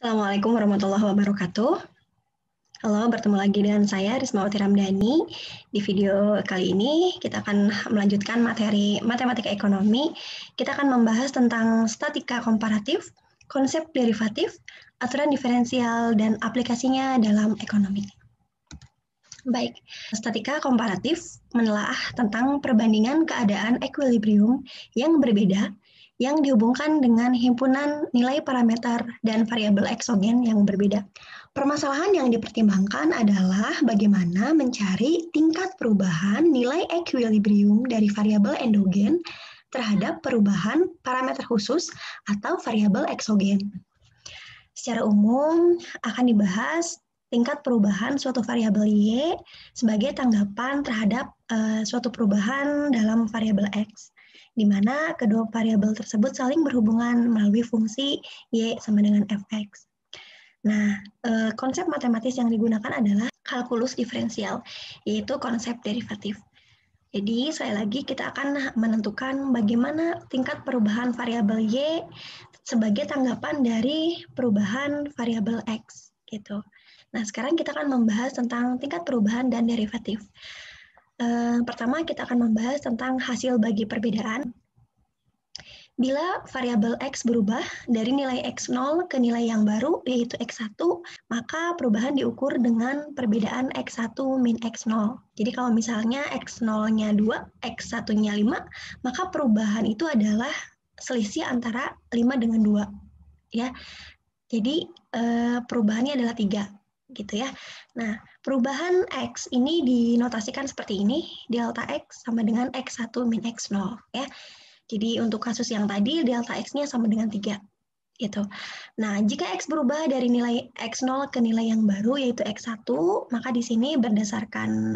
Assalamualaikum warahmatullahi wabarakatuh. Halo, bertemu lagi dengan saya Rismawati Ramdhani. Di video kali ini kita akan melanjutkan materi matematika ekonomi. Kita akan membahas tentang statika komparatif, konsep derivatif, aturan diferensial, dan aplikasinya dalam ekonomi. Baik, statika komparatif menelaah tentang perbandingan keadaan equilibrium yang berbeda yang dihubungkan dengan himpunan nilai parameter dan variabel eksogen yang berbeda. Permasalahan yang dipertimbangkan adalah bagaimana mencari tingkat perubahan nilai equilibrium dari variabel endogen terhadap perubahan parameter khusus atau variabel eksogen. Secara umum akan dibahas tingkat perubahan suatu variabel Y sebagai tanggapan terhadap suatu perubahan dalam variabel X, di mana kedua variabel tersebut saling berhubungan melalui fungsi Y sama dengan Fx. Nah, konsep matematis yang digunakan adalah kalkulus diferensial, yaitu konsep derivatif. Jadi, sekali lagi kita akan menentukan bagaimana tingkat perubahan variabel Y sebagai tanggapan dari perubahan variabel X, gitu. Nah, sekarang kita akan membahas tentang tingkat perubahan dan derivatif. Pertama, kita akan membahas tentang hasil bagi perbedaan. Bila variabel X berubah dari nilai X0 ke nilai yang baru, yaitu X1, maka perubahan diukur dengan perbedaan X1 min X0. Jadi kalau misalnya X0-nya 2, X1-nya 5, maka perubahan itu adalah selisih antara 5 dengan 2. Ya. Jadi perubahannya adalah 3. Gitu ya. Nah, perubahan X ini dinotasikan seperti ini, delta X sama dengan X1 min X0. Ya. Jadi untuk kasus yang tadi, delta X-nya sama dengan 3. Gitu. Nah, jika X berubah dari nilai X0 ke nilai yang baru, yaitu X1, maka di sini berdasarkan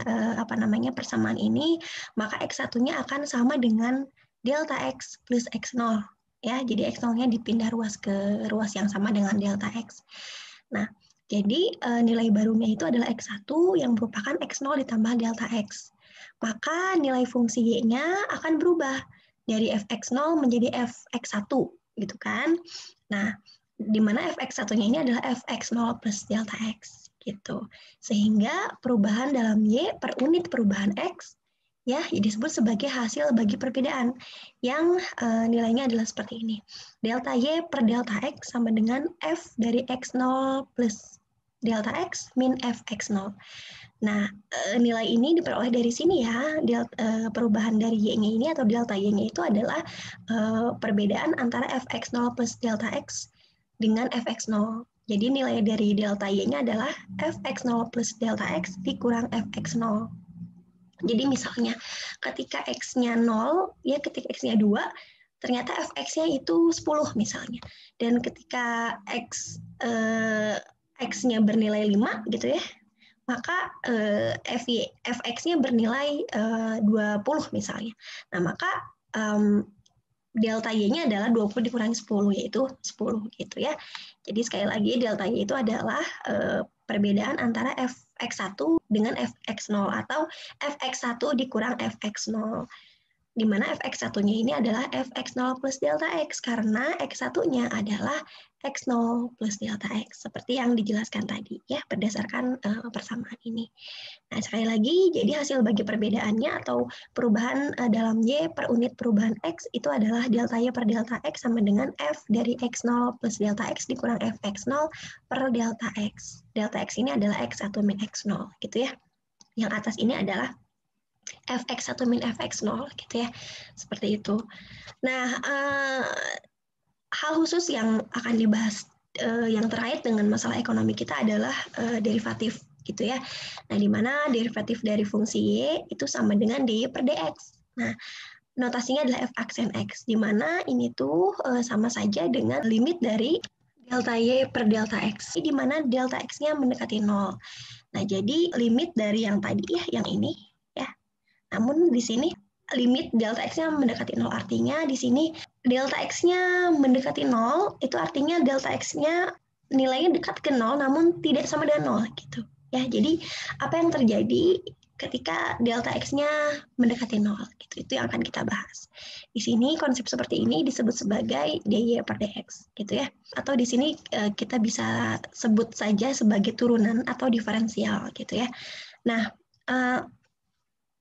persamaan ini, maka X1-nya akan sama dengan delta X plus X0. Ya, jadi X0-nya dipindah ruas ke ruas yang sama dengan delta X. Nah, jadi nilai barunya itu adalah X1 yang merupakan X0 ditambah delta X. Maka nilai fungsi Y-nya akan berubah dari fx0 menjadi fx1 gitu kan. Nah, di mana fx1-nya ini adalah fx0 plus delta x gitu. Sehingga perubahan dalam Y per unit perubahan X ya disebut sebagai hasil bagi perbedaan yang nilainya adalah seperti ini. Delta Y per delta X sama dengan F dari X0 plus delta X min fx0. Nah, nilai ini diperoleh dari sini ya, perubahan dari Y-nya ini atau delta Y-nya itu adalah perbedaan antara fx0 plus delta X dengan fx0. Jadi nilai dari delta Y-nya adalah fx0 plus delta X dikurang fx0. Jadi misalnya ketika X-nya 0, ya ketika X-nya 2, ternyata fx-nya itu 10 misalnya. Dan ketika X-nya bernilai 5 gitu ya, maka fx-nya bernilai 20 misalnya. Nah, maka delta Y-nya adalah 20 dikurangi 10, yaitu 10 gitu ya. Jadi sekali lagi delta Y itu adalah perbedaan antara fx1 dengan fx0 atau fx1 dikurang fx0. Di mana fx1-nya ini adalah fx0 plus delta x karena x1-nya adalah x0 plus delta x seperti yang dijelaskan tadi ya berdasarkan persamaan ini. Nah, sekali lagi jadi hasil bagi perbedaannya atau perubahan dalam Y per unit perubahan X itu adalah delta Y per delta X sama dengan F dari X0 plus delta X dikurang Fx0 per delta X. Delta X ini adalah X1 min X0 gitu ya. Yang atas ini adalah fx1 min fx0 gitu ya. Seperti itu. Nah, hal khusus yang akan dibahas yang terkait dengan masalah ekonomi kita adalah derivatif gitu ya. Nah, di mana derivatif dari fungsi Y itu sama dengan dy per dx. Nah, notasinya adalah f aksen X, di mana ini tuh sama saja dengan limit dari delta Y per delta X, di mana delta X-nya mendekati 0. Nah, jadi limit dari yang tadi ya, yang ini ya. Namun di sini limit delta X-nya mendekati 0, artinya di sini delta X-nya mendekati 0, itu artinya delta X-nya nilainya dekat ke 0, namun tidak sama dengan 0 gitu. Ya, jadi apa yang terjadi ketika delta X-nya mendekati 0. Gitu. Itu yang akan kita bahas. Di sini konsep seperti ini disebut sebagai dy per dx, gitu ya. Atau di sini kita bisa sebut saja sebagai turunan atau diferensial, gitu ya. Nah,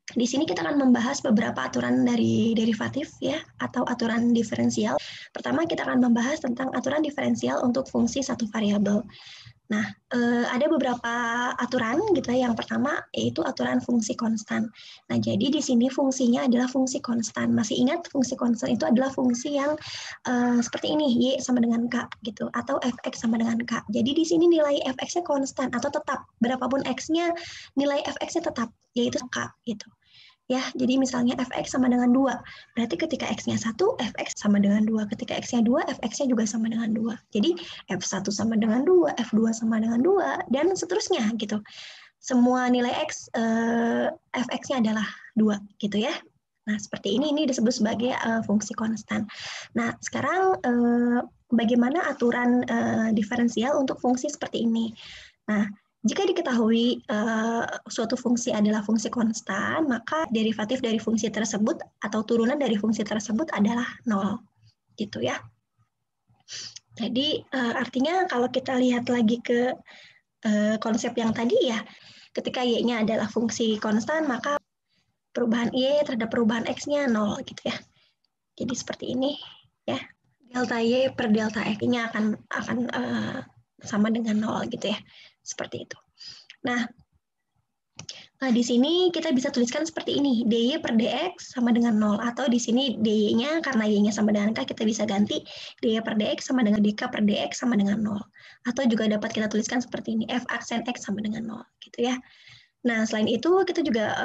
di sini kita akan membahas beberapa aturan dari derivatif ya, atau aturan diferensial. Pertama kita akan membahas tentang aturan diferensial untuk fungsi satu variabel. Nah, ada beberapa aturan gitu ya. Yang pertama yaitu aturan fungsi konstan. Nah, jadi di sini fungsinya adalah fungsi konstan. Masih ingat fungsi konstan itu adalah fungsi yang seperti ini, y sama dengan k gitu, atau fx sama dengan k. Jadi di sini nilai fx-nya konstan atau tetap, berapapun x-nya nilai fx-nya tetap, yaitu k gitu. Ya, jadi misalnya fx sama dengan 2. Berarti ketika x-nya 1, fx sama dengan 2. Ketika x-nya 2, fx-nya juga sama dengan 2. Jadi f1 sama dengan 2, f2 sama dengan 2, dan seterusnya gitu. Semua nilai x, fx-nya adalah 2 gitu ya. Nah, seperti ini disebut sebagai fungsi konstan. Nah, sekarang bagaimana aturan diferensial untuk fungsi seperti ini? Nah, jika diketahui suatu fungsi adalah fungsi konstan, maka derivatif dari fungsi tersebut atau turunan dari fungsi tersebut adalah 0. Gitu ya. Jadi artinya kalau kita lihat lagi ke konsep yang tadi ya, ketika y-nya adalah fungsi konstan, maka perubahan y terhadap perubahan x-nya 0 gitu ya. Jadi seperti ini ya. Delta y per delta x-nya akan sama dengan 0 gitu ya. Seperti itu. Nah, di sini kita bisa tuliskan seperti ini, dy per dx sama dengan 0. Atau di sini dy-nya, karena y-nya sama dengan k, kita bisa ganti dy per dx sama dengan dk per dx sama dengan 0. Atau juga dapat kita tuliskan seperti ini, f aksen x sama dengan 0. Gitu ya. Nah, selain itu kita juga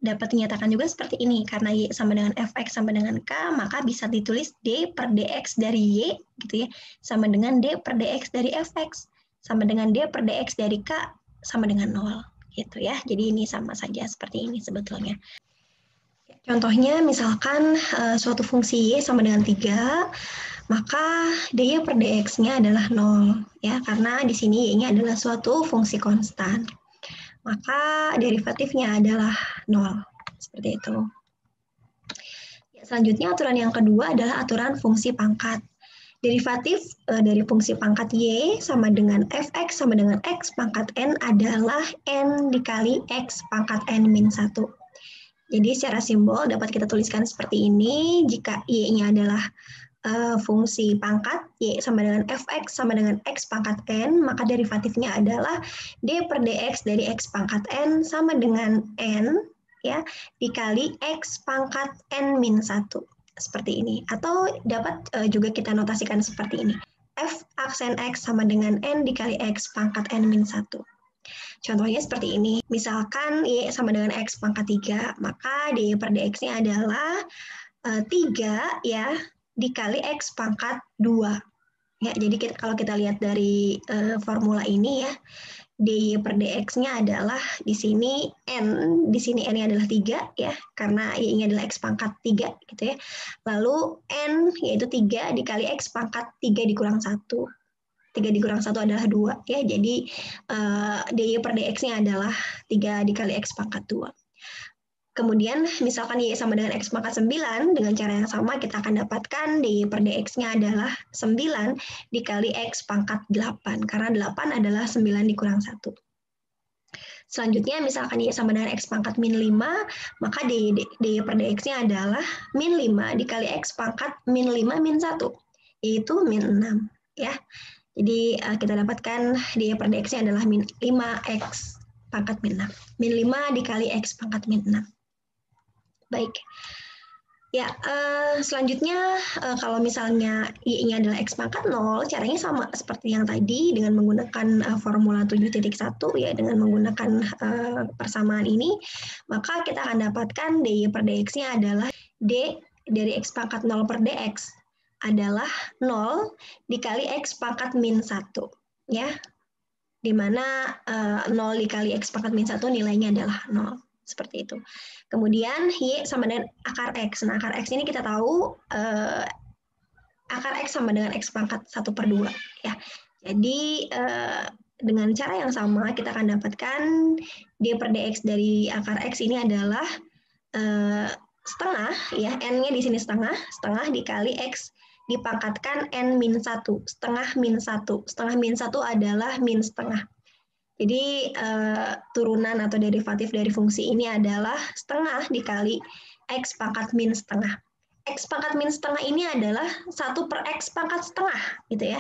dapat dinyatakan juga seperti ini, karena y sama dengan fx sama dengan k, maka bisa ditulis d per dx dari y gitu ya, sama dengan d per dx dari fx, sama dengan d per dx dari k sama dengan 0 gitu ya. Jadi ini sama saja seperti ini sebetulnya. Contohnya misalkan suatu fungsi y sama dengan 3, maka dy per dx-nya adalah 0 ya, karena di sini y-nya adalah suatu fungsi konstan. Maka derivatifnya adalah 0. Seperti itu. Ya, selanjutnya aturan yang kedua adalah aturan fungsi pangkat. Derivatif dari fungsi pangkat y sama dengan fx sama dengan x pangkat n adalah n dikali x pangkat n min 1. Jadi secara simbol dapat kita tuliskan seperti ini. Jika y-nya adalah fungsi pangkat, y sama dengan fx sama dengan x pangkat n, maka derivatifnya adalah d per dx dari x pangkat n sama dengan n ya dikali x pangkat n min 1. Seperti ini. Atau dapat juga kita notasikan seperti ini. F aksen x sama dengan n dikali x pangkat n min 1. Contohnya seperti ini. Misalkan y sama dengan x pangkat 3, maka dy per dx-nya adalah 3 ya dikali x pangkat 2. Ya, jadi kalau kita lihat dari formula ini ya, dy per dx-nya adalah di sini n-nya adalah 3 ya, karena y-nya adalah x pangkat 3 gitu ya. Lalu n yaitu 3 dikali x pangkat 3 dikurang 1. 3 dikurang 1 adalah 2 ya. Jadi dy per dx-nya adalah 3 dikali x pangkat 2. Kemudian misalkan y sama dengan x pangkat 9, dengan cara yang sama kita akan dapatkan dy per dx-nya adalah 9 dikali x pangkat 8, karena 8 adalah 9 dikurang 1. Selanjutnya misalkan y sama dengan x pangkat min 5, maka dy per dx-nya adalah min 5 dikali x pangkat min 5 min 1, yaitu min 6. Ya. Jadi kita dapatkan dy per dx-nya adalah min 5x pangkat min 6. Min 5 dikali x pangkat min 6. Baik, ya selanjutnya kalau misalnya y-nya adalah x pangkat 0, caranya sama seperti yang tadi dengan menggunakan formula 7.1 ya, dengan menggunakan persamaan ini, maka kita akan dapatkan dy per dx-nya adalah d dari x pangkat 0 per dx adalah 0 dikali x pangkat min 1 ya, di mana 0 dikali x pangkat min 1 nilainya adalah 0. Seperti itu. Kemudian y sama dengan akar x. Nah, akar x ini kita tahu akar x sama dengan x pangkat 1/2 ya. Jadi dengan cara yang sama kita akan dapatkan d per dx dari akar x ini adalah setengah, ya, n-nya di sini setengah dikali x dipangkatkan n-1, setengah min 1. Setengah min 1 adalah min setengah. Jadi turunan atau derivatif dari fungsi ini adalah setengah dikali x pangkat min setengah. X pangkat min setengah ini adalah 1 per x pangkat setengah, gitu ya.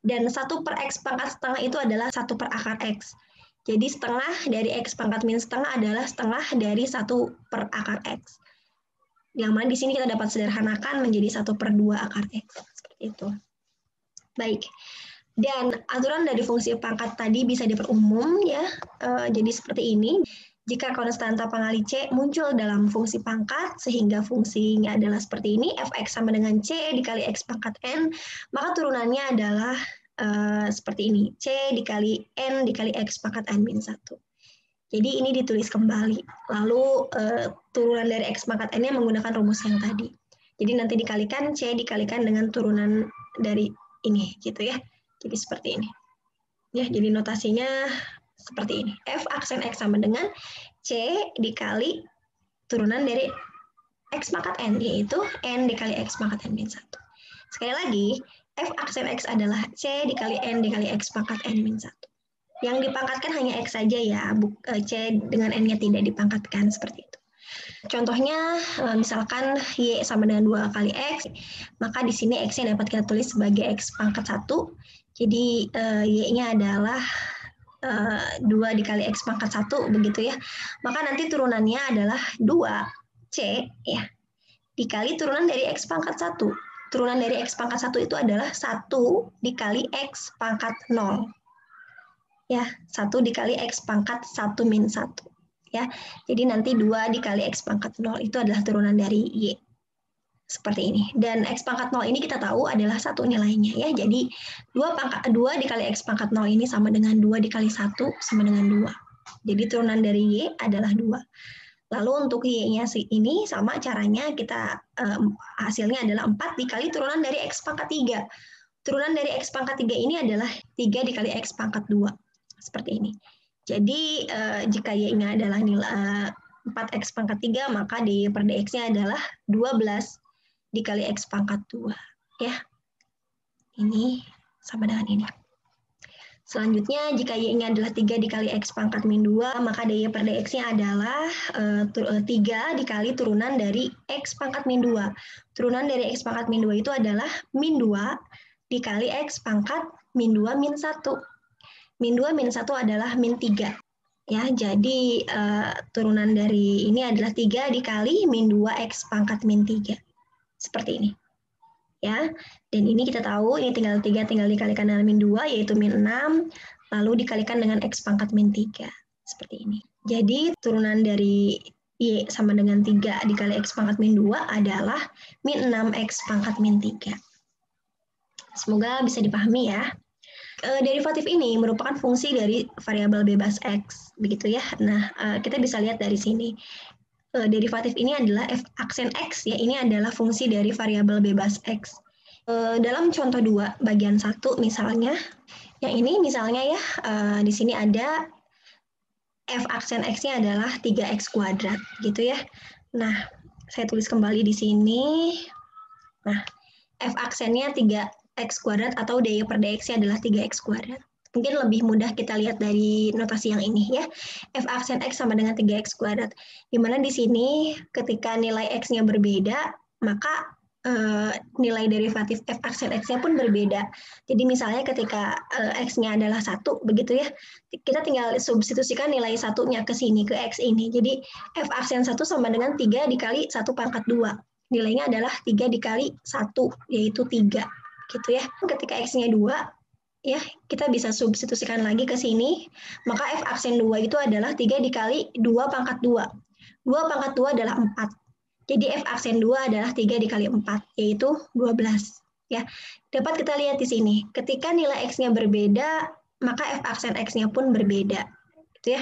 Dan 1 per x pangkat setengah itu adalah 1 per akar x. Jadi setengah dari x pangkat min setengah adalah setengah dari 1 per akar x. Yang mana di sini kita dapat sederhanakan menjadi 1 per 2 akar x. Seperti itu. Baik. Dan aturan dari fungsi pangkat tadi bisa diperumum, ya. Jadi seperti ini. Jika konstanta pengali C muncul dalam fungsi pangkat, sehingga fungsinya adalah seperti ini, fx sama dengan C dikali x pangkat n, maka turunannya adalah seperti ini, C dikali n dikali x pangkat n min 1. Jadi ini ditulis kembali. Lalu turunan dari x pangkat n-nya menggunakan rumus yang tadi. Jadi nanti dikalikan, C dikalikan dengan turunan dari ini, gitu ya. Jadi seperti ini. Ya, jadi notasinya seperti ini. F aksen X sama dengan C dikali turunan dari X pangkat N, yaitu N dikali X pangkat N min 1. Sekali lagi, F aksen X adalah C dikali N dikali X pangkat N min 1. Yang dipangkatkan hanya X saja, ya. C dengan N-nya tidak dipangkatkan, seperti itu. Contohnya, misalkan Y sama dengan 2 kali X, maka di sini X-nya dapat kita tulis sebagai X pangkat 1. Jadi Y-nya adalah 2 dikali X pangkat 1, begitu ya. Maka nanti turunannya adalah 2C, ya, dikali turunan dari X pangkat 1. Turunan dari X pangkat 1 itu adalah 1 dikali X pangkat 0. Ya, 1 dikali X pangkat 1 min 1. Ya, jadi nanti 2 dikali X pangkat 0 itu adalah turunan dari Y. Seperti ini. Dan X pangkat 0 ini kita tahu adalah 1 nilainya, ya. Jadi 2 dikali X pangkat 0 ini sama dengan 2 dikali 1 sama dengan 2. Jadi turunan dari Y adalah 2. Lalu untuk Y-nya ini sama caranya, kita hasilnya adalah 4 dikali turunan dari X pangkat 3. Turunan dari X pangkat 3 ini adalah 3 dikali X pangkat 2. Seperti ini. Jadi jika Y-nya adalah nilai 4X pangkat 3, maka dy per dx-nya adalah 12 dikali X pangkat 2. Ya. Ini sama dengan ini. Selanjutnya, jika Y-nya adalah 3 dikali X pangkat min 2, maka dy per dx-nya adalah 3 dikali turunan dari X pangkat min 2. Turunan dari X pangkat min 2 itu adalah min 2 dikali X pangkat min 2 min 1. Min 2 min 1 adalah min 3. Ya, jadi turunan dari ini adalah 3 dikali min 2X pangkat min 3. Seperti ini. Ya, dan ini kita tahu, ini tinggal 3 tinggal dikalikan dengan min 2, yaitu min 6, lalu dikalikan dengan X pangkat min 3. Seperti ini. Jadi turunan dari Y sama dengan 3 dikali X pangkat min 2 adalah min 6X pangkat min 3. Semoga bisa dipahami, ya. Derivatif ini merupakan fungsi dari variabel bebas X, begitu ya. Nah, kita bisa lihat dari sini. Derivatif ini adalah f aksen X, ya, ini adalah fungsi dari variabel bebas X. Dalam contoh 2, bagian 1 misalnya, yang ini misalnya, ya, di sini ada f aksen X-nya adalah 3X kuadrat, gitu ya. Nah, saya tulis kembali di sini. Nah, f aksennya 3X kuadrat atau dy per dx-nya adalah 3X kuadrat. Mungkin lebih mudah kita lihat dari notasi yang ini, ya. F aksen X sama dengan 3X kuadrat. Di mana di sini ketika nilai X-nya berbeda, maka nilai derivatif F aksen X-nya pun berbeda. Jadi misalnya ketika X-nya adalah 1, begitu ya, kita tinggal substitusikan nilai 1-nya ke sini, ke X ini. Jadi F aksen 1 sama dengan 3 dikali 1 pangkat 2. Nilainya adalah 3 dikali 1, yaitu 3. Gitu ya. Ketika X-nya 2, ya, kita bisa substitusikan lagi ke sini, maka F aksen 2 itu adalah 3 dikali 2 pangkat 2. 2 pangkat 2 adalah 4. Jadi F aksen 2 adalah 3 dikali 4, yaitu 12. Ya, dapat kita lihat di sini. Ketika nilai X-nya berbeda, maka F aksen X-nya pun berbeda. Gitu ya.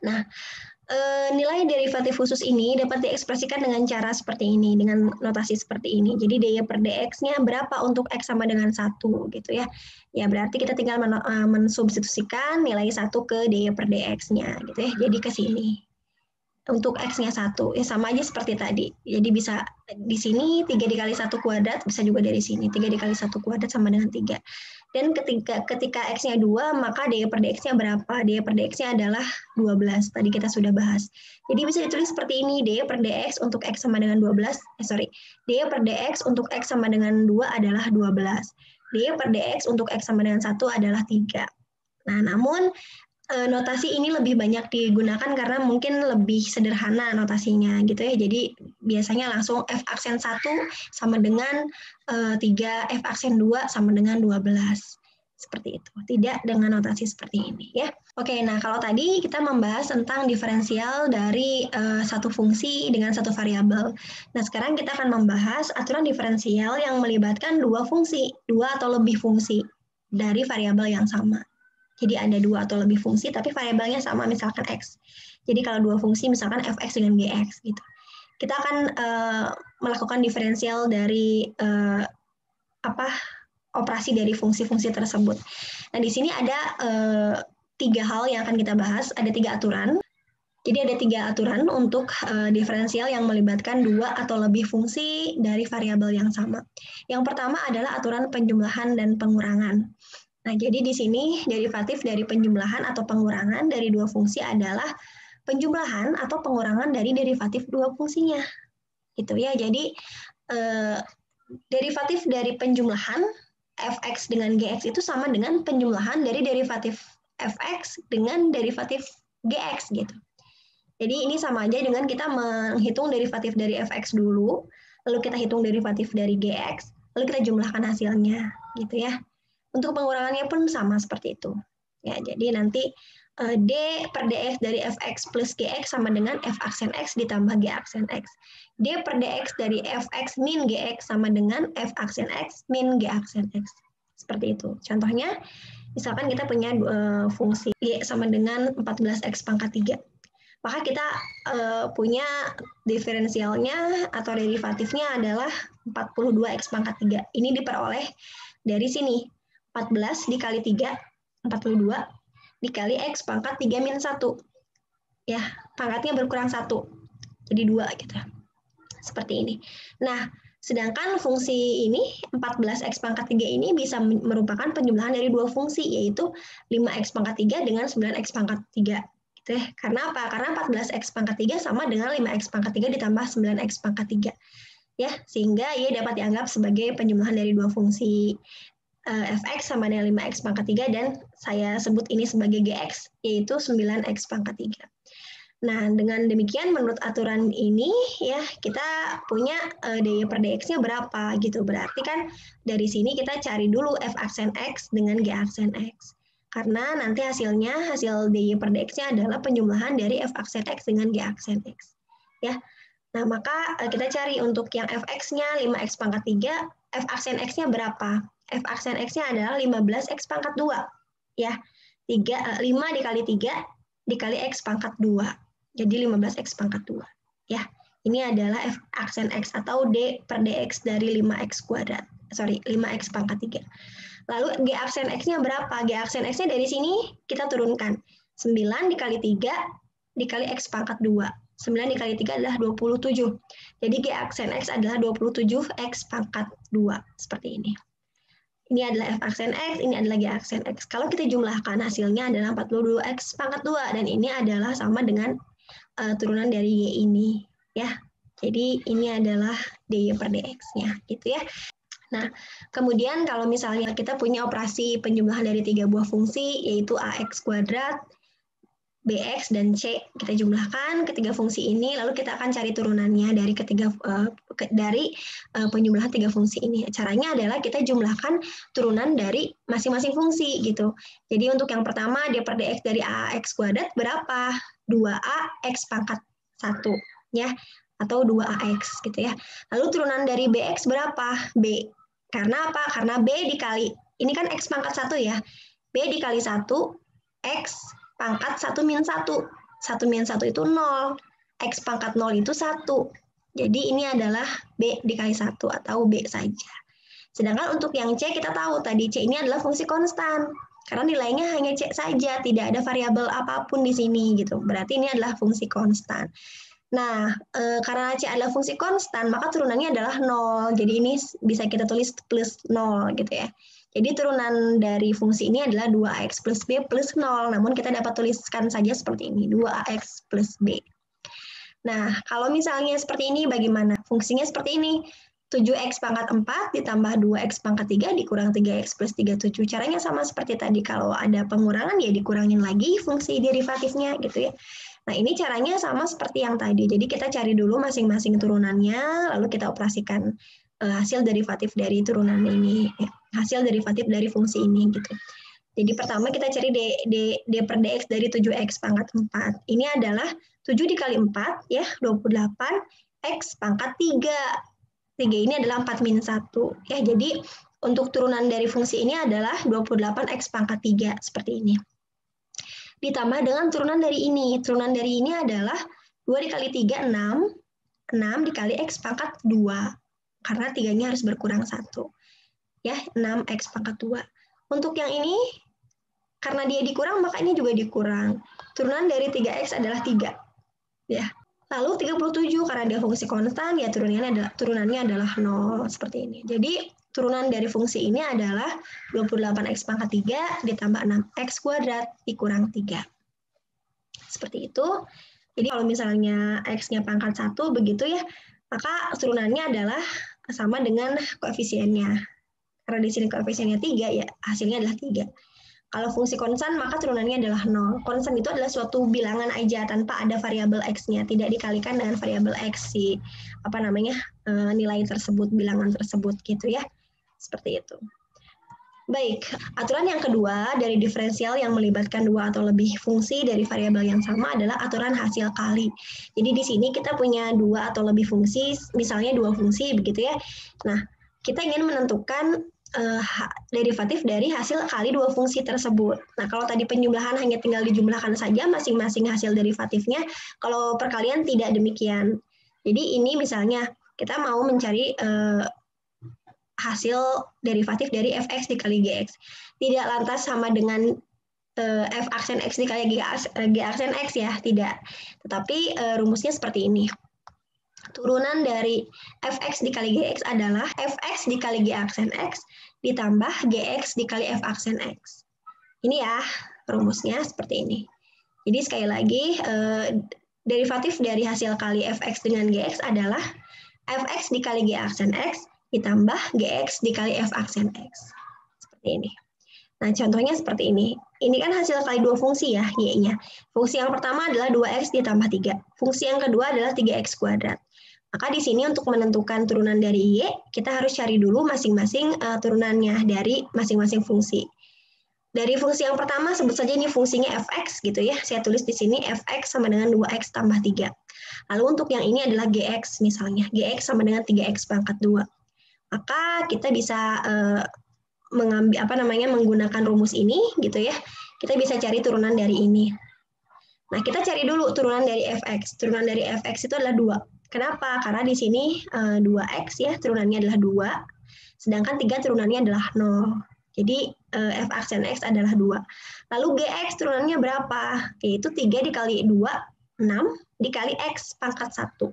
Nah, Nilai derivatif khusus ini dapat diekspresikan dengan cara seperti ini, dengan notasi seperti ini. Jadi dy per dx-nya berapa untuk x sama dengan 1 gitu ya. Ya berarti kita tinggal mensubstitusikan nilai 1 ke dy per dx-nya gitu ya. Jadi ke sini. Untuk x-nya 1, ya sama aja seperti tadi. Jadi bisa di sini 3 dikali 1 kuadrat, bisa juga dari sini. 3 dikali 1 kuadrat sama dengan 3. Dan ketika x-nya 2, maka dy per dx-nya berapa? Dy per dx-nya adalah 12. Tadi kita sudah bahas. Jadi bisa ditulis seperti ini, dy per dx untuk x sama dengan 12. Dy per dx untuk x sama dengan 2 adalah 12. Dy per dx untuk x sama dengan 1 adalah 3. Nah, namun notasi ini lebih banyak digunakan karena mungkin lebih sederhana notasinya gitu ya. Jadi biasanya langsung f aksen 1 sama dengan 3, f aksen 2 sama dengan 12. Seperti itu. Tidak dengan notasi seperti ini ya. Oke, nah kalau tadi kita membahas tentang diferensial dari satu fungsi dengan satu variabel. Nah, sekarang kita akan membahas aturan diferensial yang melibatkan dua fungsi, dua atau lebih fungsi dari variabel yang sama. Jadi ada dua atau lebih fungsi, tapi variabelnya sama, misalkan x. Jadi kalau dua fungsi, misalkan fx dengan gx, gitu. Kita akan melakukan diferensial dari operasi dari fungsi-fungsi tersebut. Nah, di sini ada 3 hal yang akan kita bahas, ada 3 aturan. Jadi ada 3 aturan untuk diferensial yang melibatkan dua atau lebih fungsi dari variabel yang sama. Yang pertama adalah aturan penjumlahan dan pengurangan. Nah, jadi di sini derivatif dari penjumlahan atau pengurangan dari dua fungsi adalah penjumlahan atau pengurangan dari derivatif dua fungsinya. Gitu ya. Jadi derivatif dari penjumlahan fx dengan gx itu sama dengan penjumlahan dari derivatif fx dengan derivatif gx gitu. Jadi ini sama aja dengan kita menghitung derivatif dari fx dulu, lalu kita hitung derivatif dari gx, lalu kita jumlahkan hasilnya gitu ya. Untuk pengurangannya pun sama seperti itu. Ya, jadi nanti d per dx dari fx plus gx sama dengan f aksen x ditambah g aksen x. D per dx dari fx min gx sama dengan f aksen x min g aksen x. Seperti itu. Contohnya, misalkan kita punya fungsi y sama dengan 14x pangkat 3. Maka kita punya diferensialnya atau derivatifnya adalah 42x pangkat 3. Ini diperoleh dari sini. 14 dikali 3, 42, dikali X pangkat 3 min 1. Ya, pangkatnya berkurang 1. Jadi 2 gitu. Seperti ini. Nah, sedangkan fungsi ini, 14X pangkat 3 ini bisa merupakan penjumlahan dari dua fungsi, yaitu 5X pangkat 3 dengan 9X pangkat 3. Gitu ya. Karena apa? Karena 14X pangkat 3 sama dengan 5X pangkat 3 ditambah 9X pangkat 3. Ya, sehingga ia dapat dianggap sebagai penjumlahan dari dua fungsi. fx sama dengan 5x pangkat 3 dan saya sebut ini sebagai gx, yaitu 9x pangkat 3. Nah, dengan demikian menurut aturan ini ya kita punya dy per dx-nya berapa gitu. Berarti kan dari sini kita cari dulu f aksen x dengan g aksen x. Karena nanti hasilnya, hasil dy per dx-nya adalah penjumlahan dari f aksen x dengan g aksen x. Ya. Nah, maka kita cari untuk yang fx-nya 5x pangkat 3, f aksen x-nya berapa? F aksen X-nya adalah 15X pangkat 2. Ya, 5 dikali 3 dikali X pangkat 2. Jadi 15X pangkat 2. Ya, ini adalah F aksen X atau D per DX dari 5X kuadrat. 5X pangkat 3. Lalu G aksen X-nya berapa? G aksen X-nya dari sini kita turunkan. 9 dikali 3 dikali X pangkat 2. 9 dikali 3 adalah 27. Jadi G aksen X adalah 27X pangkat 2. Seperti ini. Ini adalah f aksen x, ini adalah g aksen x. Kalau kita jumlahkan hasilnya adalah 42x pangkat 2 dan ini adalah sama dengan turunan dari y ini ya. Jadi ini adalah dy per dx-nya gitu ya. Nah, kemudian kalau misalnya kita punya operasi penjumlahan dari 3 buah fungsi yaitu ax kuadrat, bx dan c, kita jumlahkan ketiga fungsi ini, lalu kita akan cari turunannya dari penjumlahan 3 fungsi ini. Caranya adalah kita jumlahkan turunan dari masing-masing fungsi gitu. Jadi untuk yang pertama d per dx dari ax kuadrat berapa? 2ax pangkat 1 ya, atau 2ax gitu ya. Lalu turunan dari bx berapa? B. Karena apa? Karena b dikali, ini kan x pangkat 1 ya. B dikali 1 x pangkat 1 min 1 1 min 1 itu 0. X pangkat 0 itu 1. Jadi ini adalah B dikali 1 atau B saja. Sedangkan untuk yang C kita tahu tadi C ini adalah fungsi konstan. Karena nilainya hanya C saja, tidak ada variabel apapun di sini gitu. Berarti ini adalah fungsi konstan. Nah, karena C adalah fungsi konstan, maka turunannya adalah 0. Jadi ini bisa kita tulis plus 0 gitu ya. Jadi turunan dari fungsi ini adalah 2x plus B plus 0. Namun kita dapat tuliskan saja seperti ini, 2x plus B. Nah, kalau misalnya seperti ini bagaimana? Fungsinya seperti ini, 7x pangkat 4 ditambah 2x pangkat 3 dikurang 3x plus 37. Caranya sama seperti tadi, kalau ada pengurangan ya dikurangin lagi fungsi derivatifnya gitu ya. Nah, ini caranya sama seperti yang tadi. Jadi kita cari dulu masing-masing turunannya, lalu kita operasikan hasil derivatif dari turunan ini, hasil derivatif dari fungsi ini gitu. Jadi pertama kita cari d per dx dari 7x pangkat 4. Ini adalah 7 dikali 4, ya, 28, x pangkat 3. 3 ini adalah 4 min 1. Ya, jadi untuk turunan dari fungsi ini adalah 28x pangkat 3, seperti ini. Ditambah dengan turunan dari ini. Turunan dari ini adalah 2 dikali 3, 6. 6 dikali x pangkat 2. Karena 3-nya harus berkurang 1. Ya, 6x pangkat 2. Untuk yang ini, karena dia dikurang, maka ini juga dikurang. Turunan dari 3x adalah 3. Ya. Lalu 37, karena dia fungsi konstan, ya turunannya adalah 0. Seperti ini. Jadi, turunan dari fungsi ini adalah 28x pangkat 3 ditambah 6x kuadrat dikurang 3. Seperti itu. Jadi, kalau misalnya x-nya pangkat 1, begitu ya, maka turunannya adalah sama dengan koefisiennya. Karena di sini koefisiennya 3, ya hasilnya adalah 3. Kalau fungsi konstan, maka turunannya adalah 0. Konstan itu adalah suatu bilangan aja tanpa ada variabel x-nya, tidak dikalikan dengan variabel x si nilai tersebut, bilangan tersebut gitu ya. Seperti itu. Baik, aturan yang kedua dari diferensial yang melibatkan 2 atau lebih fungsi dari variabel yang sama adalah aturan hasil kali. Jadi di sini kita punya 2 atau lebih fungsi, misalnya 2 fungsi begitu ya. Nah, kita ingin menentukan derivatif dari hasil kali 2 fungsi tersebut. Nah, kalau tadi penjumlahan hanya tinggal dijumlahkan saja masing-masing hasil derivatifnya, kalau perkalian tidak demikian. Jadi ini misalnya kita mau mencari hasil derivatif dari fx dikali gx. Tidak lantas sama dengan f aksen x dikali g aksen x ya, tidak. Tetapi rumusnya seperti ini. Turunan dari fx dikali gx adalah fx dikali g aksen x ditambah gx dikali f aksen x. Ini ya rumusnya seperti ini. Jadi sekali lagi derivatif dari hasil kali fx dengan gx adalah fx dikali g aksen x ditambah gx dikali f aksen x. Seperti ini. Nah, contohnya seperti ini. Ini kan hasil kali 2 fungsi ya, y-nya. Fungsi yang pertama adalah 2x ditambah 3. Fungsi yang kedua adalah 3x kuadrat. Maka di sini untuk menentukan turunan dari y, kita harus cari dulu masing-masing turunannya dari masing-masing fungsi. Dari fungsi yang pertama, sebut saja ini fungsinya fx gitu ya. Saya tulis di sini fx sama dengan 2x tambah 3. Lalu untuk yang ini adalah gx misalnya. Gx sama dengan 3x pangkat 2. Maka kita bisa menggunakan rumus ini gitu ya. Kita bisa cari turunan dari ini. Nah, kita cari dulu turunan dari fx. Turunan dari fx itu adalah 2. Kenapa? Karena di sini 2x ya, turunannya adalah 2. Sedangkan 3 turunannya adalah 0. Jadi f aksen x adalah 2. Lalu gx turunannya berapa? Yaitu 3 dikali 2, 6 dikali x pangkat 1.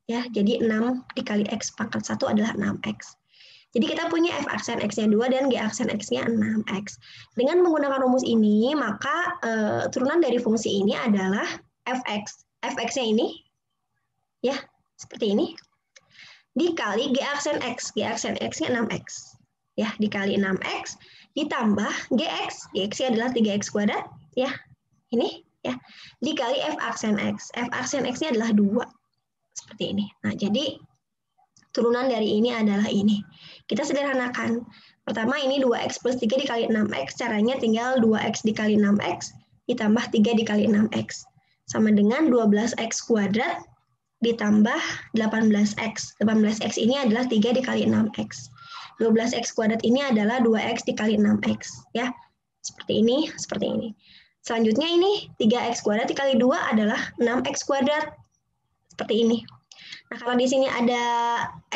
Ya, jadi 6 dikali x pangkat 1 adalah 6x. Jadi kita punya f aksen x-nya 2 dan g aksen x-nya 6x. Dengan menggunakan rumus ini, maka turunan dari fungsi ini adalah fx. Fx-nya ini, ya, seperti ini, dikali g aksen x. G aksen x-nya 6x. Ya, dikali 6x, ditambah gx. Gx-nya adalah 3x kuadrat. Ya, ini, ya, dikali f aksen x. F aksen x-nya adalah 2. Seperti ini. Nah, jadi turunan dari ini adalah ini. Kita sederhanakan. Pertama ini 2x plus 3 dikali 6x. Caranya tinggal 2x dikali 6x ditambah 3 dikali 6x. Sama dengan 12x kuadrat ditambah 18x. 18x ini adalah 3 dikali 6x. 12x kuadrat ini adalah 2x dikali 6x. Ya, seperti ini, seperti ini. Selanjutnya ini 3x kuadrat dikali 2 adalah 6x kuadrat. Seperti ini. Nah, kalau di sini ada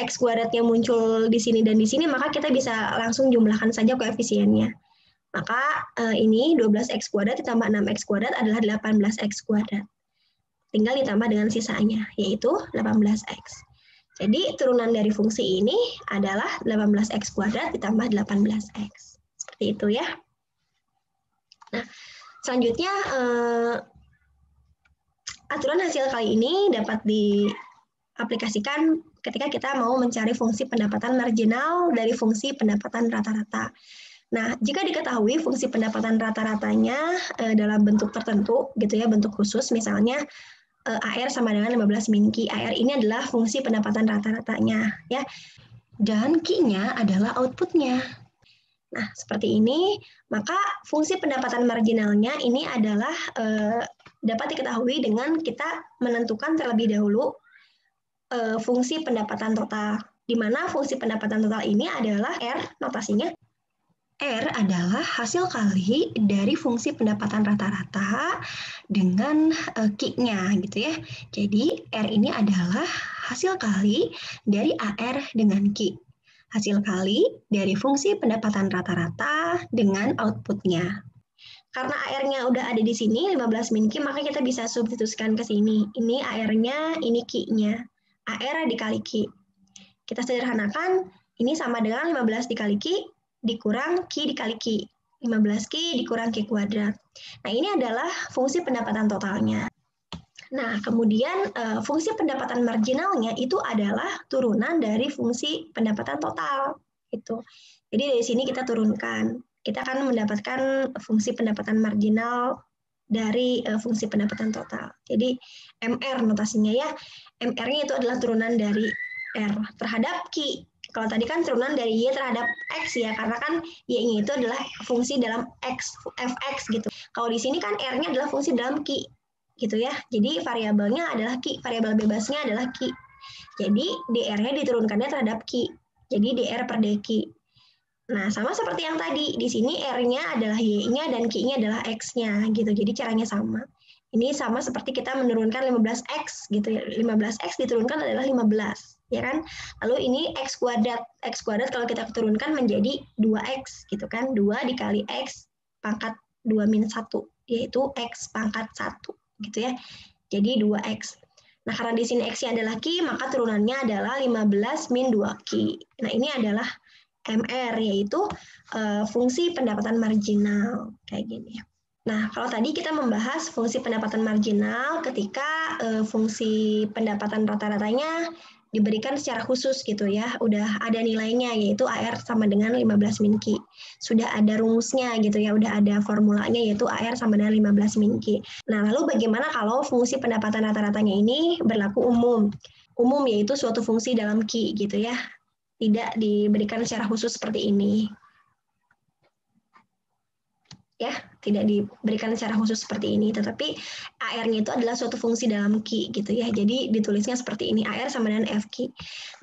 x kuadrat yang muncul di sini dan di sini, maka kita bisa langsung jumlahkan saja koefisiennya. Maka ini 12x kuadrat ditambah 6x kuadrat adalah 18x kuadrat. Tinggal ditambah dengan sisanya, yaitu 18x. Jadi turunan dari fungsi ini adalah 18x kuadrat ditambah 18x. Seperti itu ya. Nah, selanjutnya aturan hasil kali ini dapat diaplikasikan ketika kita mau mencari fungsi pendapatan marginal dari fungsi pendapatan rata-rata. Nah, jika diketahui fungsi pendapatan rata-ratanya dalam bentuk tertentu, gitu ya, bentuk khusus, misalnya AR sama dengan 15 min Q. AR ini adalah fungsi pendapatan rata-ratanya, ya. Dan Q-nya adalah outputnya. Nah, seperti ini, maka fungsi pendapatan marginalnya ini adalah dapat diketahui dengan kita menentukan terlebih dahulu fungsi pendapatan total, di mana fungsi pendapatan total ini adalah R, notasinya. R adalah hasil kali dari fungsi pendapatan rata-rata dengan Q-nya, gitu ya. Jadi, R ini adalah hasil kali dari AR dengan Q. Hasil kali dari fungsi pendapatan rata-rata dengan outputnya. Karena AR-nya udah ada di sini, 15 min Q, maka kita bisa substitusikan ke sini. Ini AR-nya, ini Q-nya. AR dikali Q. Kita sederhanakan, ini sama dengan 15 dikali Q, dikurang Q dikali Q. 15 Q dikurang Q kuadrat. Nah, ini adalah fungsi pendapatan totalnya. Nah, kemudian fungsi pendapatan marginalnya itu adalah turunan dari fungsi pendapatan total. Gitu. Jadi dari sini kita turunkan. Kita akan mendapatkan fungsi pendapatan marginal dari fungsi pendapatan total. Jadi MR notasinya ya. MR-nya itu adalah turunan dari R terhadap Q. Kalau tadi kan turunan dari Y terhadap X ya, karena kan Y-nya itu adalah fungsi dalam X, Fx gitu. Kalau di sini kan R-nya adalah fungsi dalam Q. Gitu ya. Jadi variabelnya adalah Q, variabel bebasnya adalah Q. Jadi dr-nya diturunkannya terhadap Q. Jadi dr per dq. Nah, sama seperti yang tadi. Di sini r-nya adalah y-nya dan q-nya adalah x-nya gitu. Jadi caranya sama. Ini sama seperti kita menurunkan 15x gitu ya. 15x diturunkan adalah 15, ya kan? Lalu ini x kuadrat. X kuadrat kalau kita turunkan menjadi 2x gitu kan. 2 dikali x pangkat 2 min 1, yaitu x pangkat 1. Gitu ya. Jadi 2x. Nah, karena di sini x-nya adalah Q, maka turunannya adalah 15 min 2Q. Nah, ini adalah MR, yaitu fungsi pendapatan marginal. Kayak gini. Nah, kalau tadi kita membahas fungsi pendapatan marginal ketika fungsi pendapatan rata-ratanya diberikan secara khusus gitu ya, udah ada nilainya yaitu AR sama dengan 15 min Q. Sudah ada rumusnya gitu ya, udah ada formulanya yaitu AR sama dengan 15 min Q. Nah, lalu bagaimana kalau fungsi pendapatan rata-ratanya ini berlaku umum? Umum yaitu suatu fungsi dalam Q gitu ya, tidak diberikan secara khusus seperti ini. Ya, tidak diberikan secara khusus seperti ini, tetapi AR-nya itu adalah suatu fungsi dalam Q gitu ya. Jadi ditulisnya seperti ini, AR sama dengan FQ.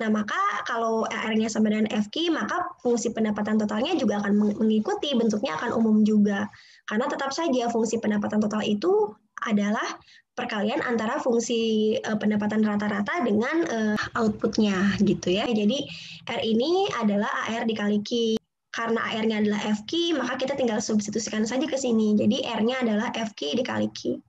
Nah, maka kalau AR-nya sama dengan FQ, maka fungsi pendapatan totalnya juga akan mengikuti, bentuknya akan umum juga. Karena tetap saja fungsi pendapatan total itu adalah perkalian antara fungsi pendapatan rata-rata dengan output-nya gitu ya. Jadi R ini adalah AR dikali Q. Karena AR-nya adalah FQ, maka kita tinggal substitusikan saja ke sini. Jadi R-nya adalah FQ dikali Q.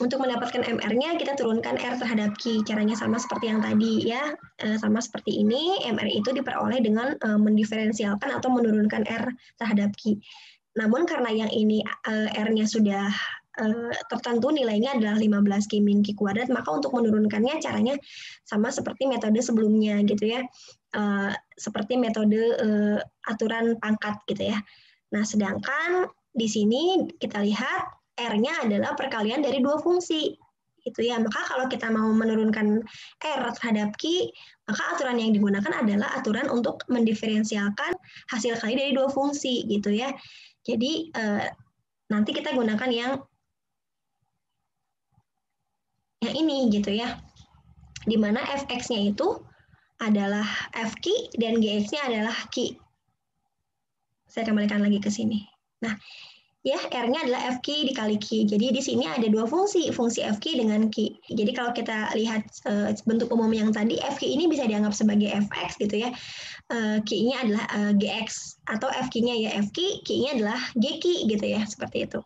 Untuk mendapatkan MR-nya, kita turunkan R terhadap Q. Caranya sama seperti yang tadi ya. Sama seperti ini, MR itu diperoleh dengan mendiferensialkan atau menurunkan R terhadap Q. Namun karena yang ini R-nya sudah tertentu nilainya adalah 15 Q min Q kuadrat, maka untuk menurunkannya caranya sama seperti metode sebelumnya gitu ya. Seperti metode aturan pangkat gitu ya. Nah, sedangkan di sini kita lihat R-nya adalah perkalian dari dua fungsi. Gitu ya. Maka kalau kita mau menurunkan R terhadap Q, maka aturan yang digunakan adalah aturan untuk mendiferensialkan hasil kali dari dua fungsi gitu ya. Jadi nanti kita gunakan yang ini gitu ya. Di mana fx-nya itu adalah FQ dan GX-nya adalah Q. Saya kembalikan lagi ke sini. Nah, Ya, R-nya adalah FQ dikali Q. Jadi di sini ada dua fungsi FQ dengan Q. Jadi kalau kita lihat bentuk umum yang tadi, FQ ini bisa dianggap sebagai Fx gitu ya. Q-nya adalah Gx, atau FQ-nya ya FQ, Q-nya adalah Gq gitu ya, seperti itu.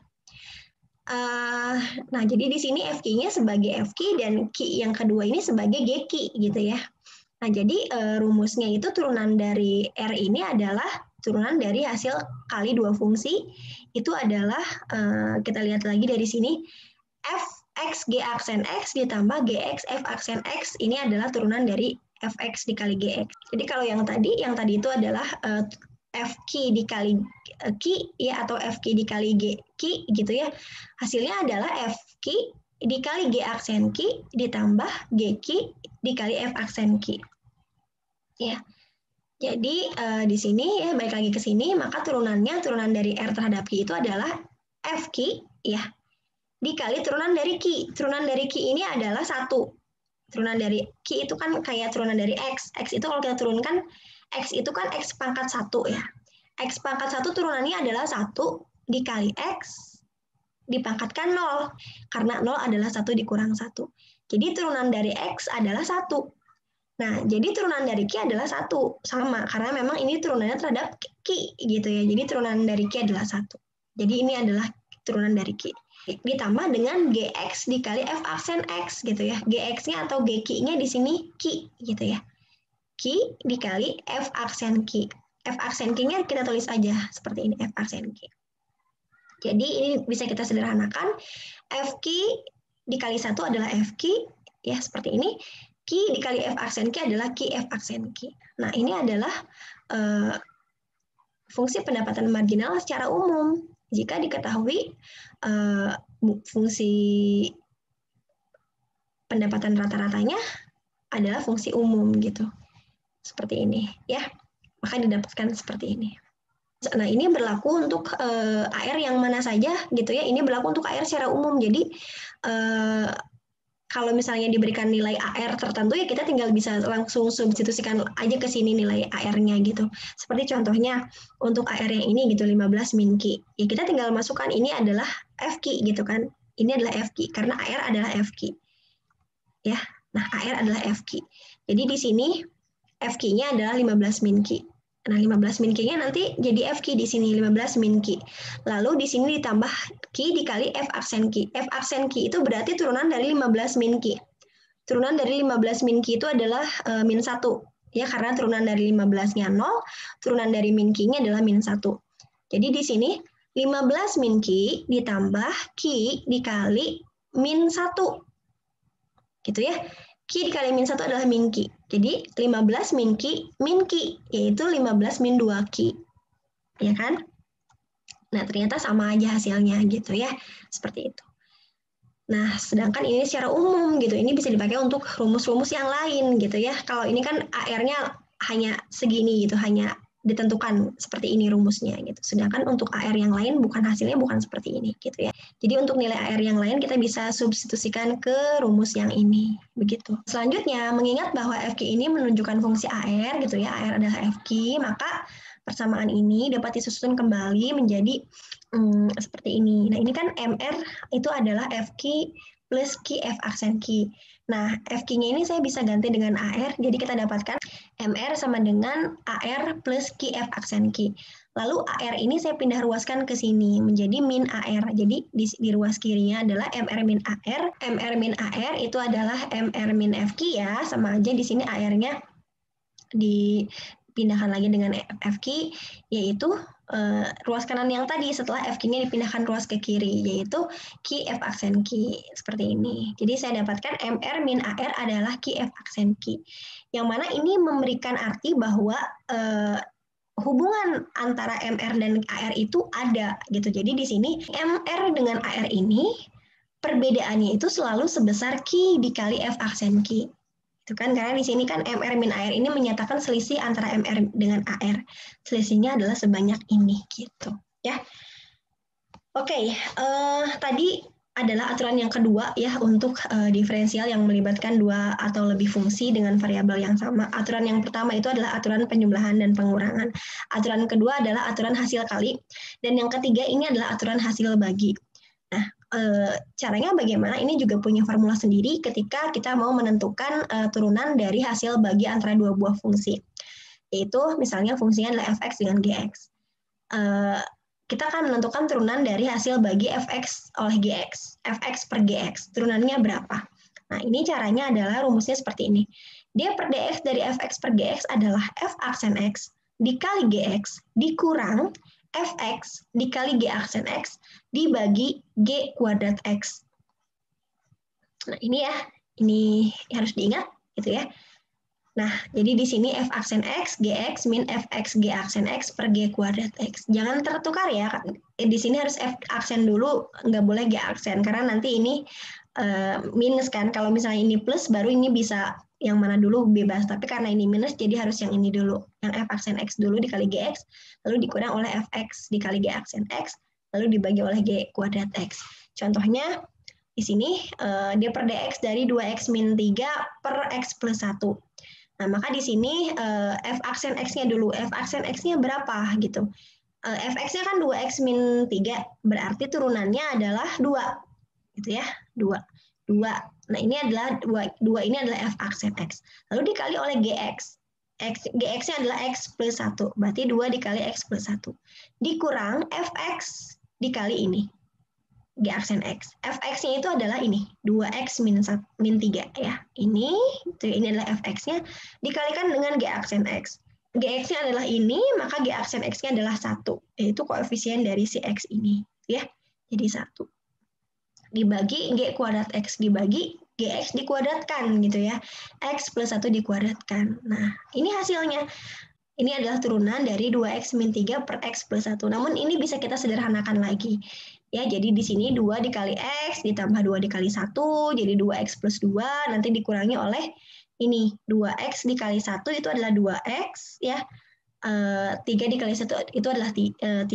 Nah, jadi di sini FQ-nya sebagai FQ dan Q yang kedua ini sebagai Gq gitu ya. Nah, jadi rumusnya itu turunan dari R ini adalah turunan dari hasil kali dua fungsi, itu adalah, kita lihat lagi dari sini, fx g aksen x ditambah gx f aksen x, ini adalah turunan dari fx dikali gx. Jadi kalau yang tadi itu adalah fq dikali q ya, atau fq dikali gq gitu ya. Hasilnya adalah fq dikali g aksen q ditambah gq dikali f aksen q. Ya. Jadi di sini ya, balik lagi ke sini, maka turunan dari R terhadap Q itu adalah FQ ya, dikali turunan dari Q. Turunan dari Q ini adalah 1. Turunan dari Q itu kan kayak turunan dari X. X itu kalau kita turunkan, X itu kan X pangkat 1 ya. X pangkat 1 turunannya adalah 1 dikali X dipangkatkan 0. Karena 0 adalah 1 dikurang 1. Jadi turunan dari X adalah 1. Nah, jadi turunan dari Q adalah 1, sama, karena memang ini turunannya terhadap Q, gitu ya. Jadi turunan dari Q adalah 1. Jadi ini adalah turunan dari Q. Ditambah dengan Gx dikali F aksen X, gitu ya. Gx-nya atau Gq-nya di sini Q, gitu ya. Q dikali F aksen Q. F aksen Q-nya kita tulis aja seperti ini, F aksen Q. Jadi ini bisa kita sederhanakan, Fq dikali 1 adalah Fq, ya seperti ini. Q dikali F aksen Q adalah Qf aksen Q. Nah, ini adalah fungsi pendapatan marginal secara umum. Jika diketahui fungsi pendapatan rata-ratanya adalah fungsi umum gitu. Seperti ini ya. Maka didapatkan seperti ini. Nah, ini berlaku untuk AR yang mana saja gitu ya. Ini berlaku untuk AR secara umum. Jadi kalau misalnya diberikan nilai AR tertentu ya kita tinggal bisa langsung substitusikan aja ke sini nilai AR-nya gitu. Seperti contohnya untuk AR yang ini gitu 15 min Q. Ya kita tinggal masukkan ini adalah FQ gitu kan. Ini adalah FQ karena AR adalah FQ. Ya. Nah, AR adalah FQ. Jadi di sini FQ-nya adalah 15 min Q. Nah, 15 min Q-nya nanti jadi FQ di sini 15 min Q. Lalu di sini ditambah Q dikali F aksen Q. F aksen Q itu berarti turunan dari 15 min Q. Turunan dari 15 min Q itu adalah min 1. Ya, karena turunan dari 15-nya 0, turunan dari min Q-nya adalah min 1. Jadi di sini 15 min Q ditambah Q dikali min 1. Gitu ya. Q dikali min 1 adalah min Q. Jadi 15 min Q, yaitu 15 min 2Q. Ya kan? Nah, ternyata sama aja hasilnya gitu ya. Seperti itu. Nah, sedangkan ini secara umum gitu. Ini bisa dipakai untuk rumus-rumus yang lain gitu ya. Kalau ini kan AR-nya hanya segini gitu, hanya ditentukan seperti ini rumusnya gitu. Sedangkan untuk AR yang lain hasilnya bukan seperti ini gitu ya. Jadi untuk nilai AR yang lain kita bisa substitusikan ke rumus yang ini begitu. Selanjutnya, mengingat bahwa FQ ini menunjukkan fungsi AR gitu ya. AR adalah FQ, maka persamaan ini dapat disusun kembali menjadi seperti ini. Nah, ini kan MR itu adalah FQ plus QF aksen Q. Nah, FQ-nya ini saya bisa ganti dengan AR, jadi kita dapatkan MR sama dengan AR plus QF aksen Q. Lalu AR ini saya pindah ruaskan ke sini, menjadi min AR. Jadi di ruas kirinya adalah MR min AR. MR min AR itu adalah MR min FQ ya, sama aja di sini AR-nya dipindahkan lagi dengan FQ, yaitu ruas kanan yang tadi setelah FQ-nya dipindahkan ruas ke kiri, yaitu QF aksen Q, seperti ini. Jadi saya dapatkan MR min AR adalah QF aksen Q. Yang mana ini memberikan arti bahwa hubungan antara MR dan AR itu ada gitu. Jadi di sini MR dengan AR ini perbedaannya itu selalu sebesar Q dikali F aksen Q. Itu kan karena di sini kan MR min AR ini menyatakan selisih antara MR dengan AR. Selisihnya adalah sebanyak ini gitu, ya. Oke, tadi adalah aturan yang kedua ya untuk diferensial yang melibatkan dua atau lebih fungsi dengan variabel yang sama. Aturan yang pertama itu adalah aturan penjumlahan dan pengurangan. Aturan kedua adalah aturan hasil kali. Dan yang ketiga ini adalah aturan hasil bagi. Nah, caranya bagaimana? Ini juga punya formula sendiri ketika kita mau menentukan turunan dari hasil bagi antara dua buah fungsi. Yaitu misalnya fungsinya adalah fx dengan gx. Kita akan menentukan turunan dari hasil bagi fx oleh gx, fx per gx. Turunannya berapa? Nah, ini caranya adalah rumusnya seperti ini. D per dx dari fx per gx adalah f aksen x dikali gx dikurang fx dikali g aksen x dibagi g kuadrat x. Nah, ini ya, ini harus diingat gitu ya. Nah, jadi di sini f aksen x, gx min fx g aksen x per g kuadrat x. Jangan tertukar ya, di sini harus f aksen dulu, nggak boleh g aksen, karena nanti ini minus kan. Kalau misalnya ini plus, baru ini bisa yang mana dulu bebas. Tapi karena ini minus, jadi harus yang ini dulu. Yang f aksen x dulu dikali gx, lalu dikurang oleh fx dikali g aksen x, lalu dibagi oleh g kuadrat x. Contohnya, di sini d per dx dari 2x min 3 per x plus 1. Nah, maka di sini f aksen x-nya dulu. F aksen x-nya berapa gitu. Fx-nya kan 2x min 3, berarti turunannya adalah 2. Gitu ya, 2. Nah, ini adalah 2 ini adalah f aksen x. Lalu dikali oleh gx. Gx-nya adalah x plus 1, berarti 2 dikali x plus 1. Dikurang fx dikali ini. G aksen X. Fx-nya itu adalah ini, 2x min 3 ya. Ini adalah fx-nya dikalikan dengan G aksen X. Gx-nya adalah ini, maka G aksen X-nya adalah 1, yaitu koefisien dari si X ini. Ya, jadi 1. Dibagi G kuadrat X, dibagi Gx dikuadratkan gitu ya. X plus 1 dikuadratkan. Nah, ini hasilnya. Ini adalah turunan dari 2x min 3 per x plus 1. Namun ini bisa kita sederhanakan lagi. Ya, jadi di sini 2 dikali x ditambah 2 dikali 1, jadi 2x plus 2, nanti dikurangi oleh ini, 2x dikali 1 itu adalah 2x, ya. 3 dikali 1 itu adalah 3.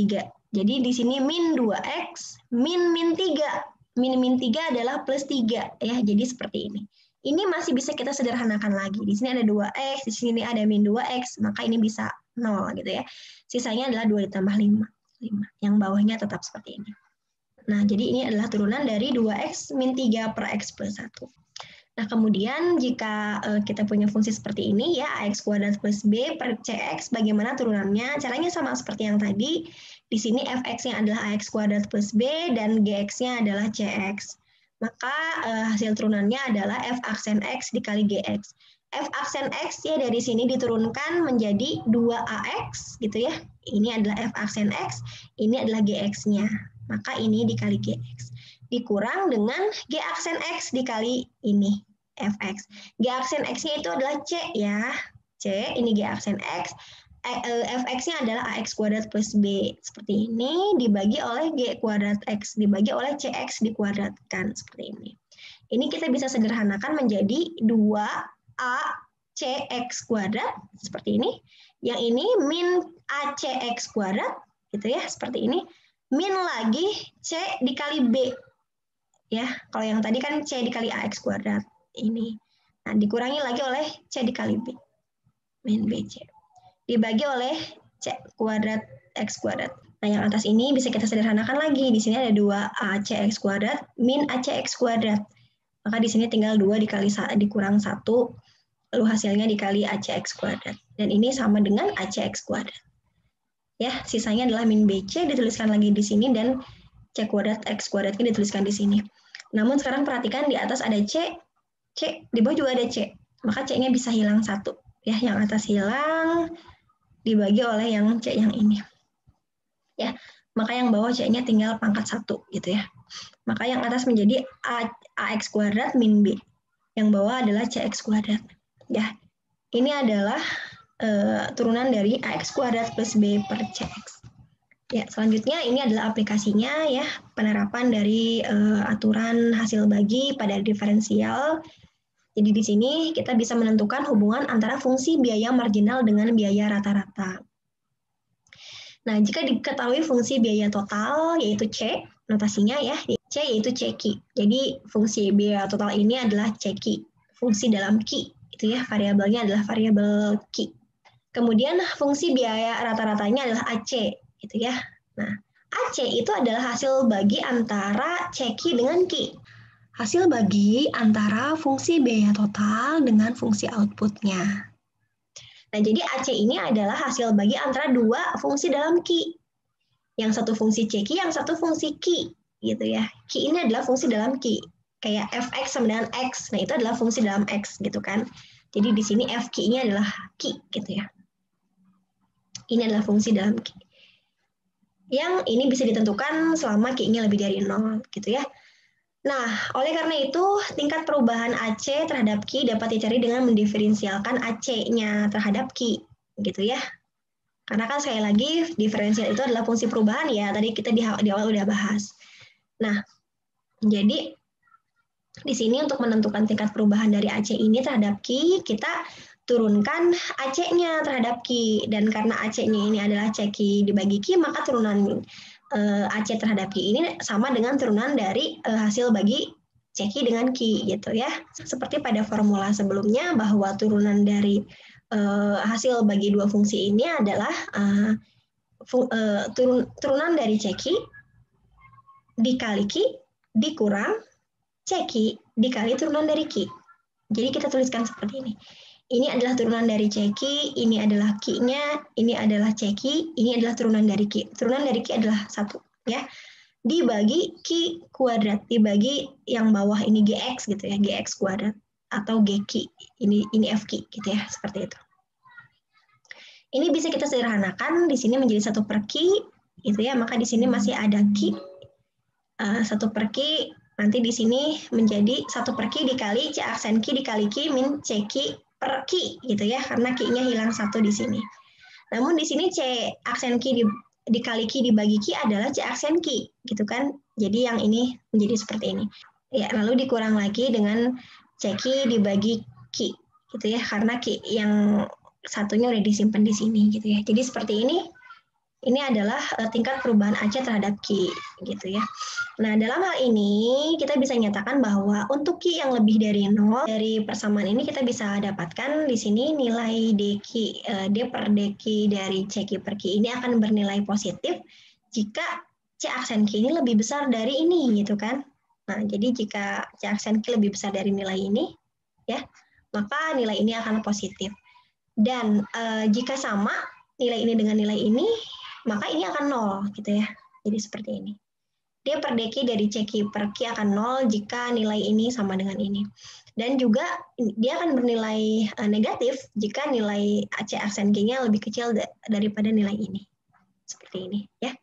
Jadi di sini min 2x, min 3. Min 3 adalah plus 3, ya. Jadi seperti ini. Ini masih bisa kita sederhanakan lagi. Di sini ada 2x, di sini ada min 2x, maka ini bisa 0 gitu ya. Sisanya adalah 2 ditambah 5. Yang bawahnya tetap seperti ini. Nah, jadi ini adalah turunan dari 2x min 3 per x plus 1. Nah, kemudian jika kita punya fungsi seperti ini, ya, ax kuadrat plus b per cx, bagaimana turunannya? Caranya sama seperti yang tadi. Di sini fx-nya adalah ax kuadrat plus b, dan gx-nya adalah cx. Maka hasil turunannya adalah f aksen x dikali gx. F aksen x ya dari sini diturunkan menjadi 2ax gitu ya. Ini adalah f aksen x, ini adalah gx-nya. Maka ini dikali gx. Dikurang dengan g aksen x dikali ini, fx. G aksen x-nya itu adalah c ya. C, ini g aksen x. Fx-nya adalah ax kuadrat plus b. Seperti ini, dibagi oleh g kuadrat x. Dibagi oleh cx dikuadratkan. Seperti ini. Ini kita bisa sederhanakan menjadi 2a cx kuadrat. Seperti ini. Yang ini min acx kuadrat. Gitu ya, seperti ini. Min lagi C dikali B. Ya, kalau yang tadi kan C dikali AX kuadrat. Ini. Nah, dikurangi lagi oleh C dikali B. Min BC. Dibagi oleh C kuadrat X kuadrat. Nah, yang atas ini bisa kita sederhanakan lagi. Di sini ada 2ACX kuadrat min ACX kuadrat. Maka di sini tinggal 2 dikali dikurang 1. Lalu hasilnya dikali ACX kuadrat. Dan ini sama dengan ACX kuadrat. Ya, sisanya adalah min BC dituliskan lagi di sini dan C kuadrat X kuadratnya dituliskan di sini. Namun sekarang perhatikan di atas ada C, di bawah juga ada C. Maka C-nya bisa hilang 1. Ya, yang atas hilang dibagi oleh yang C yang ini. Ya, maka yang bawah C-nya tinggal pangkat 1 gitu ya. Maka yang atas menjadi AX kuadrat min B. Yang bawah adalah CX kuadrat. Ya. Ini adalah turunan dari AX kuadrat plus B per CX. Ya, selanjutnya ini adalah aplikasinya ya, penerapan dari aturan hasil bagi pada diferensial. Jadi di sini kita bisa menentukan hubungan antara fungsi biaya marginal dengan biaya rata-rata. Nah, jika diketahui fungsi biaya total yaitu C, notasinya ya, C yaitu CQ. Jadi fungsi biaya total ini adalah CQ, fungsi dalam Q, itu ya, variabelnya adalah variabel Q. Kemudian fungsi biaya rata-ratanya adalah AC, gitu ya. Nah, AC itu adalah hasil bagi antara CQ dengan Q. Hasil bagi antara fungsi biaya total dengan fungsi outputnya. Nah, jadi AC ini adalah hasil bagi antara dua fungsi dalam Q. Yang satu fungsi CQ, yang satu fungsi Q, gitu ya. Q ini adalah fungsi dalam Q. Kayak fx sama dengan x. Nah, itu adalah fungsi dalam x, gitu kan. Jadi di sini fq-nya adalah Q, gitu ya. Ini adalah fungsi dalam Q. Yang ini bisa ditentukan selama Q-nya lebih dari 0, gitu ya. Nah, oleh karena itu, tingkat perubahan AC terhadap Q dapat dicari dengan mendiferensialkan AC-nya terhadap Q, gitu ya. Karena kan sekali lagi, diferensial itu adalah fungsi perubahan ya, tadi kita di awal udah bahas. Nah, jadi di sini untuk menentukan tingkat perubahan dari AC ini terhadap Q, kita turunkan AC-nya terhadap Q. Dan karena AC-nya ini adalah CQ dibagi Q, maka turunan AC terhadap Q ini sama dengan turunan dari hasil bagi CQ dengan Q, gitu ya. Seperti pada formula sebelumnya bahwa turunan dari hasil bagi dua fungsi ini adalah turunan dari CQ dikali Q dikurang CQ dikali turunan dari Q. Jadi kita tuliskan seperti ini. Ini adalah turunan dari CQ, ini adalah Q-nya, ini adalah CQ, ini adalah turunan dari Q. Turunan dari Q adalah 1, ya. Dibagi Q kuadrat, dibagi yang bawah ini GX gitu ya, GX kuadrat atau GQ. Ini FQ gitu ya, seperti itu. Ini bisa kita sederhanakan, di sini menjadi 1 per Q, gitu ya, maka di sini masih ada Q. 1 per Q, nanti di sini menjadi 1 per Q dikali C aksen Q dikali Q min CQ per Q, gitu ya, karena Q-nya hilang 1 di sini. Namun di sini C aksen Q dikali Q dibagi Q adalah C aksen Q, gitu kan. Jadi yang ini menjadi seperti ini. Ya, lalu dikurang lagi dengan CQ dibagi Q, gitu ya, karena Q yang satunya udah disimpan di sini, gitu ya. Jadi seperti ini. Ini adalah tingkat perubahan AC terhadap Q, gitu ya. Nah, dalam hal ini kita bisa nyatakan bahwa untuk Q yang lebih dari 0, dari persamaan ini kita bisa dapatkan di sini nilai D per DQ dari CQ per Q ini akan bernilai positif jika C aksen Q ini lebih besar dari ini, gitu kan. Nah, jadi jika C aksen Q lebih besar dari nilai ini, ya, maka nilai ini akan positif. Dan jika sama nilai ini dengan nilai ini, maka ini akan 0, gitu ya. Jadi seperti ini. D per DQ dari CQ per Q akan 0 jika nilai ini sama dengan ini. Dan juga dia akan bernilai negatif jika nilai AC aksen Q-nya lebih kecil daripada nilai ini. Seperti ini, ya.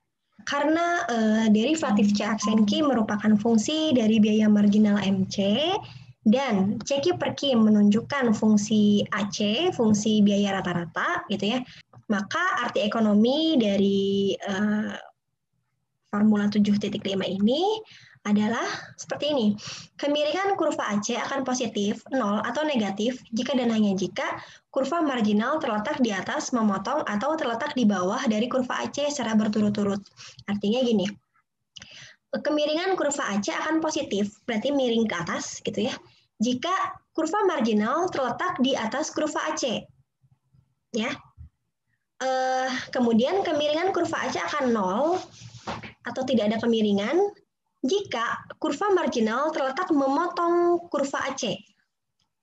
Karena derivatif C aksen Q merupakan fungsi dari biaya marginal MC, dan CQ per Q menunjukkan fungsi AC, fungsi biaya rata-rata, gitu ya. Maka arti ekonomi dari formula 7.5 ini adalah seperti ini. Kemiringan kurva AC akan positif, 0, atau negatif jika dan hanya jika kurva marginal terletak di atas, memotong, atau terletak di bawah dari kurva AC secara berturut-turut. Artinya gini, kemiringan kurva AC akan positif, berarti miring ke atas, gitu ya, jika kurva marginal terletak di atas kurva AC. Ya. Kemudian kemiringan kurva AC akan 0 atau tidak ada kemiringan jika kurva marginal terletak memotong kurva AC.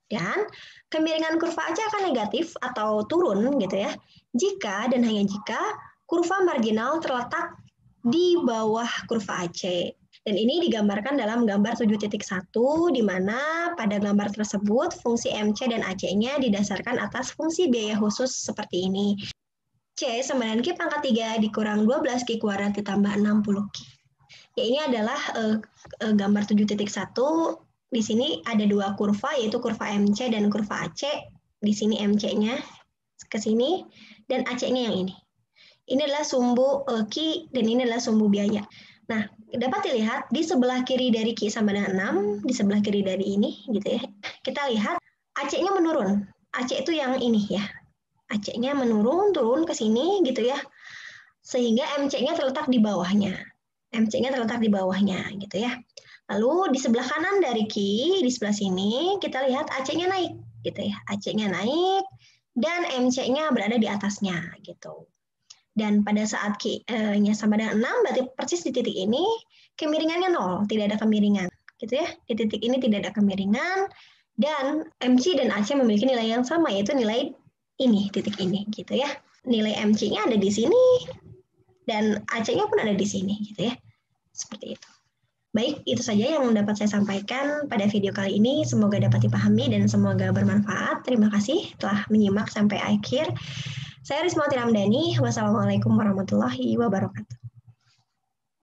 Dan kemiringan kurva AC akan negatif atau turun, gitu ya, jika dan hanya jika kurva marginal terletak di bawah kurva AC. Dan ini digambarkan dalam gambar 7.1, di mana pada gambar tersebut fungsi MC dan AC-nya didasarkan atas fungsi biaya khusus seperti ini. C sama dengan Q pangkat 3 dikurang 12 Q kuadrat ditambah 60 Q. Ya, ini adalah gambar 7.1. Di sini ada dua kurva, yaitu kurva MC dan kurva AC. Di sini MC-nya ke sini, dan AC-nya yang ini. Ini adalah sumbu Q, dan ini adalah sumbu biaya. Nah, dapat dilihat di sebelah kiri dari Q sama dengan 6, di sebelah kiri dari ini, gitu ya. Kita lihat AC-nya menurun. AC itu yang ini ya. AC-nya menurun, turun ke sini gitu ya. Sehingga MC-nya terletak di bawahnya. MC-nya terletak di bawahnya gitu ya. Lalu di sebelah kanan dari Q, di sebelah sini kita lihat AC-nya naik gitu ya. AC-nya naik dan MC-nya berada di atasnya gitu. Dan pada saat Q-nya sama dengan 6, berarti persis di titik ini kemiringannya 0, tidak ada kemiringan gitu ya. Di titik ini tidak ada kemiringan dan MC dan AC memiliki nilai yang sama, yaitu nilai ini, titik ini gitu ya. Nilai MC-nya ada di sini dan AC-nya pun ada di sini gitu ya. Seperti itu. Baik, itu saja yang dapat saya sampaikan pada video kali ini. Semoga dapat dipahami dan semoga bermanfaat. Terima kasih telah menyimak sampai akhir. Saya Risma Tiramdani. Wassalamualaikum warahmatullahi wabarakatuh.